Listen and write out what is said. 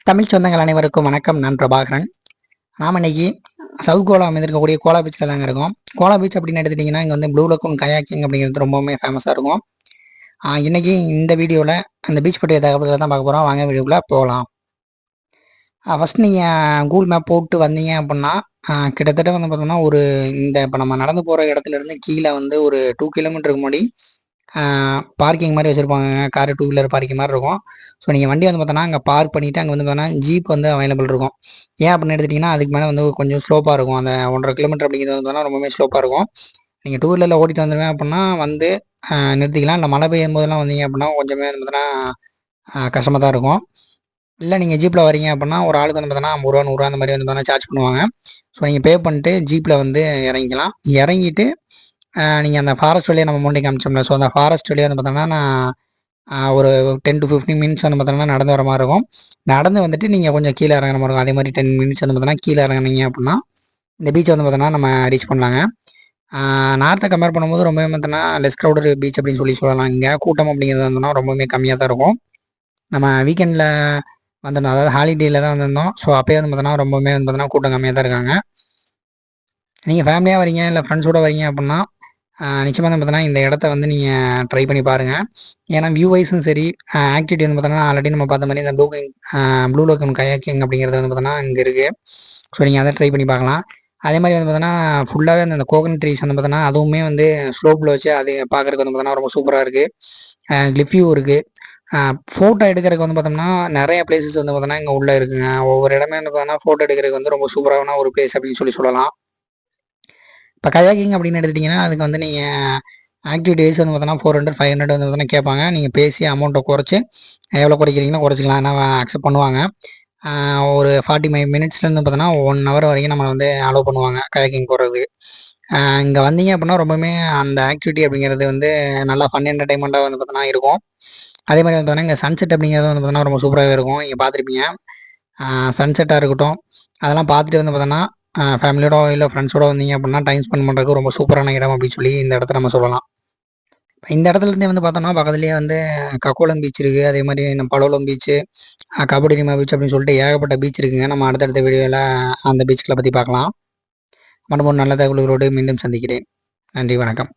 தமிழ் சொந்தங்கள் அனைவருக்கும் வணக்கம். நான் பிரபாகரன். நாம் இன்னைக்கு சவுத் கோலா அமைந்திருக்கக்கூடிய கோலா பீச்சில் தாங்க இருக்கோம். கோலா பீச் அப்படின்னு எடுத்துட்டிங்கன்னா இங்கே வந்து ப்ளூ லக்கூன் கயாக்கிங் அப்படிங்கிறது ரொம்பவுமே ஃபேமஸாக இருக்கும். இன்னைக்கு இந்த வீடியோவில் அந்த பீச் பற்றிய தகவல்களை தான் பார்க்க போகிறோம். வாங்க வீடியோக்குள்ளே போகலாம். ஃபஸ்ட் நீங்கள் கூகுள் மேப் போட்டு வந்தீங்க அப்படின்னா கிட்டத்தட்ட வந்து பார்த்தோம்னா இப்போ நம்ம நடந்து போகிற இடத்துலேருந்து கீழே வந்து ஒரு 2 கிலோமீட்டருக்கு முன்னாடி பார்க்கிங் மாதிரி வச்சுருப்பாங்க. கார், டூ வீலர் பார்க்கிங் மாதிரி இருக்கும். ஸோ நீங்கள் வண்டி வந்து பார்த்தோன்னா அங்கே பார்க் பண்ணிவிட்டு அங்கே வந்து பார்த்தோன்னா ஜீப் வந்து அவைலபிள் இருக்கும். ஏன் அப்படின்னு எடுத்துட்டிங்கன்னா அதுக்கு மேலே வந்து கொஞ்சம் ஸ்லோப்பாக இருக்கும். அந்த 1.5 கிலோமீட்டர் அப்படிங்கிறது வந்து பார்த்தோன்னா ரொம்பவே ஸ்லோப்பாக இருக்கும். நீங்கள் டூ வீலரில் ஓட்டிட்டு வந்துடுவேன் அப்படின்னா வந்து நிறுத்திக்கலாம். இல்லை மழை பெய்யும் போதெல்லாம் வந்தீங்க அப்படின்னா கொஞ்சமே வந்து பார்த்தோன்னா கஷ்டமாக தான் இருக்கும். இல்லை நீங்கள் ஜீப்பில் வரீங்க அப்படின்னா ஒரு ஆளுக்கு வந்து பார்த்தோன்னா 50 ரூபா 100 அந்த மாதிரி வந்து பார்த்தோன்னா சார்ஜ் பண்ணுவாங்க. ஸோ நீங்கள் பே பண்ணிட்டு ஜீப்பில் வந்து இறங்கிக்கலாம். இறங்கிட்டு நீங்கள் அந்த ஃபாரஸ்ட் வழியாக நம்ம முன்னாடி காமிச்சோம்ல, ஸோ அந்த ஃபாரஸ்ட் வழியாக வந்து பார்த்தோன்னா நான் ஒரு 10 to 15 மினிட்ஸ் வந்து பார்த்தோன்னா நடந்து வர மாதிரி இருக்கும். நடந்து வந்துட்டு நீங்கள் கொஞ்சம் கீழே இறங்குற மாதிரி இருக்கும். அதே மாதிரி 10 மினிட்ஸ் வந்து பார்த்தோன்னா கீழே இறங்குனீங்க அப்படின்னா இந்த பீச்சை வந்து பார்த்தோன்னா நம்ம ரீச் பண்ணலாங்க. நார்த்தை கம்பேர் பண்ணும்போது ரொம்பவே பார்த்தோன்னா லெஸ் க்ரௌடட் பீச் அப்படின்னு சொல்லலாம். இங்கே கூட்டம் அப்படிங்கிறது வந்துன்னா ரொம்பவுமே கம்மியாக தான் இருக்கும். நம்ம வீக்கெண்டில் வந்திருந்தோம், அதாவது ஹாலிடேயில் தான் வந்திருந்தோம். ஸோ அப்போயே வந்து பார்த்தோன்னா ரொம்பவுமே வந்து பார்த்தோன்னா கூட்டம் கம்மியாக தான் இருக்காங்க. நீங்கள் ஃபேமிலியாக வரீங்க இல்லை ஃப்ரெண்ட்ஸோடு வரீங்க அப்படின்னா நிச்சயமாக வந்து பார்த்தோன்னா இந்த இடத்த வந்து நீங்கள் ட்ரை பண்ணி பாருங்கள். ஏன்னா வியூ வைஸும் சரி, ஆக்டிவிட்டி வந்து பார்த்தோன்னா ஆல்ரெடி நம்ம பார்த்த மாதிரி இந்த ப்ளூ லக்கூன் கயாக்கிங் அப்படிங்கிறது வந்து பார்த்தோன்னா இங்கே இருக்குது. ஸோ நீங்கள் அதை ட்ரை பண்ணி பார்க்கலாம். அதே மாதிரி வந்து பார்த்தோன்னா ஃபுல்லாகவே அந்த கோகனட் ட்ரீஸ் வந்து பார்த்தோன்னா அதுவுமே வந்து ஸ்லோப்பில் வச்சு அது பார்க்குறதுக்கு வந்து பார்த்தோன்னா ரொம்ப சூப்பராக இருக்குது. கிளிஃப் வியூ இருக்குது. ஃபோட்டோ எடுக்கிறதுக்கு வந்து பார்த்தோம்னா நிறைய பிளேசஸ் வந்து பார்த்தோன்னா இங்கே உள்ளே இருக்குங்க. ஒவ்வொரு இடமே வந்து பார்த்தோன்னா ஃபோட்டோ எடுக்கிறதுக்கு வந்து ரொம்ப சூப்பரான ஒரு பிளேஸ் அப்படின்னு சொல்லலாம். இப்போ கயாக்கிங் அப்படின்னு எடுத்துட்டிங்கன்னா அதுக்கு வந்து நீங்கள் ஆக்டிவிட்டி வைஸ் வந்து பார்த்தோன்னா 400, 500 வந்து பார்த்தோன்னா கேட்பாங்க. நீங்கள் பேசி அமௌண்ட்டை குறைச்சி எவ்வளோ குறைக்கிறீங்களோ குறைச்சிக்கலாம். ஆனால் அக்செப்ட் பண்ணுவாங்க. ஒரு 45 மினிட்ஸ்லேருந்து பார்த்தோன்னா 1 ஹவர் வரைக்கும் நம்மளை வந்து அலோவ் பண்ணுவாங்க கயாக்கிங் போகிறதுக்கு. இங்கே வந்தீங்க அப்படின்னா ரொம்பவுமே அந்த ஆக்டிவிட்டி அப்படிங்கிறது வந்து நல்லா ஃபன் என்டர்டைன்மெண்ட்டாக வந்து பார்த்தோன்னா இருக்கும். அதே மாதிரி வந்து பார்த்தோன்னா இங்கே சன்செட் அப்படிங்கிறது வந்து பார்த்தோன்னா ரொம்ப சூப்பராகவே இருக்கும். நீங்கள் பார்த்துருப்பீங்க. சன்செட்டாக இருக்கட்டும், அதெல்லாம் பார்த்துட்டு வந்து பார்த்தோன்னா ஃபேமிலியோட இல்லை ஃப்ரெண்ட்ஸோட வந்தீங்க அப்படின்னா டைம் ஸ்பெண்ட் பண்ணுறதுக்கு ரொம்ப சூப்பரான இடம் அப்படின்னு சொல்லி இந்த இடத்த நம்ம சொல்லலாம். இந்த இடத்துலேருந்தே வந்து பார்த்தோம்னா பக்கத்துலேயே வந்து கக்கோலம் பீச் இருக்குது. அதே மாதிரி நம்ம பலோலம் பீச்சு, கபடினிமா பீச் அப்படின்னு சொல்லிட்டு ஏகப்பட்ட பீச் இருக்குங்க. நம்ம அடுத்தடுத்த வீடியோவில் அந்த பீச்சுக்களை பற்றி பார்க்கலாம். மற்றும் ஒரு நல்ல தகவல்களோடு மீண்டும் சந்திக்கிறேன். நன்றி, வணக்கம்.